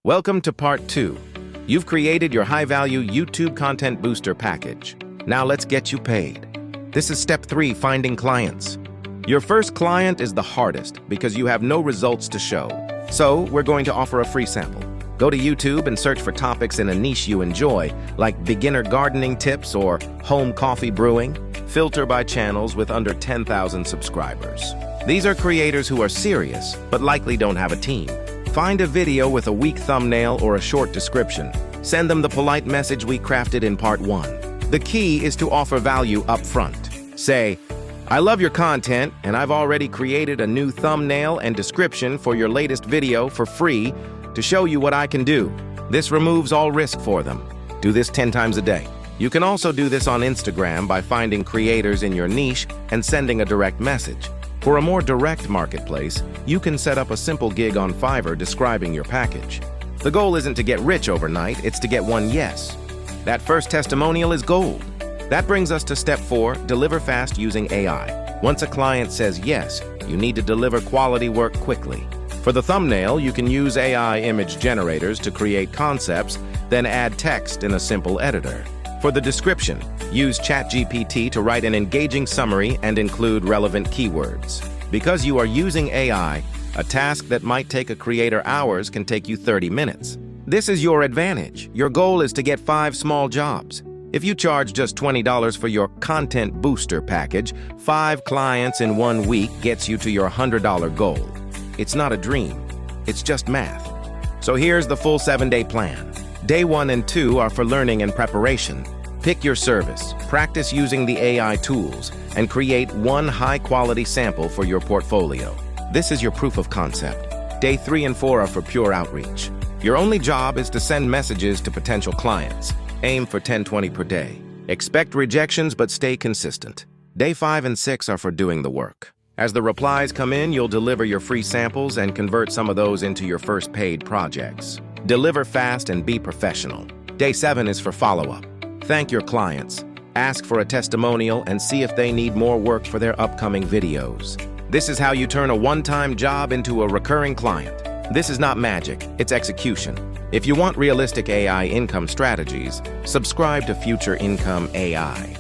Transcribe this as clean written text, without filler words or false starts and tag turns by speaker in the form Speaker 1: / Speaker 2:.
Speaker 1: Welcome to part 2. You've created your high-value YouTube content booster package. Now let's get you paid. This is step 3, finding clients. Your first client is the hardest because you have no results to show. So we're going to offer a free sample. Go to YouTube and search for topics in a niche you enjoy, like beginner gardening tips or home coffee brewing. Filter by channels with under 10,000 subscribers. These are creators who are serious, but likely don't have a team. Find a video with a weak thumbnail or a short description. Send them the polite message we crafted in part 1. The key is to offer value up front. Say, "I love your content, and I've already created a new thumbnail and description for your latest video for free to show you what I can do." This removes all risk for them. Do this 10 times a day. You can also do this on Instagram by finding creators in your niche and sending a direct message. For a more direct marketplace, you can set up a simple gig on Fiverr describing your package. The goal isn't to get rich overnight, it's to get one yes. That first testimonial is gold. That brings us to step 4, deliver fast using AI. Once a client says yes, you need to deliver quality work quickly. For the thumbnail, you can use AI image generators to create concepts, then add text in a simple editor. For the description, use ChatGPT to write an engaging summary and include relevant keywords. Because you are using AI, a task that might take a creator hours can take you 30 minutes. This is your advantage. Your goal is to get 5 small jobs. If you charge just $20 for your content booster package, 5 clients in 1 week gets you to your $100 goal. It's not a dream, it's just math. So here's the full 7-day plan. Day 1 and 2 are for learning and preparation. Pick your service, practice using the AI tools, and create one high-quality sample for your portfolio. This is your proof of concept. Day 3 and 4 are for pure outreach. Your only job is to send messages to potential clients. Aim for 10-20 per day. Expect rejections, but stay consistent. Day 5 and 6 are for doing the work. As the replies come in, you'll deliver your free samples and convert some of those into your first paid projects. Deliver fast and be professional. Day 7 is for follow-up. Thank your clients. Ask for a testimonial and see if they need more work for their upcoming videos. This is how you turn a one-time job into a recurring client. This is not magic, it's execution. If you want realistic AI income strategies, subscribe to Future Income AI.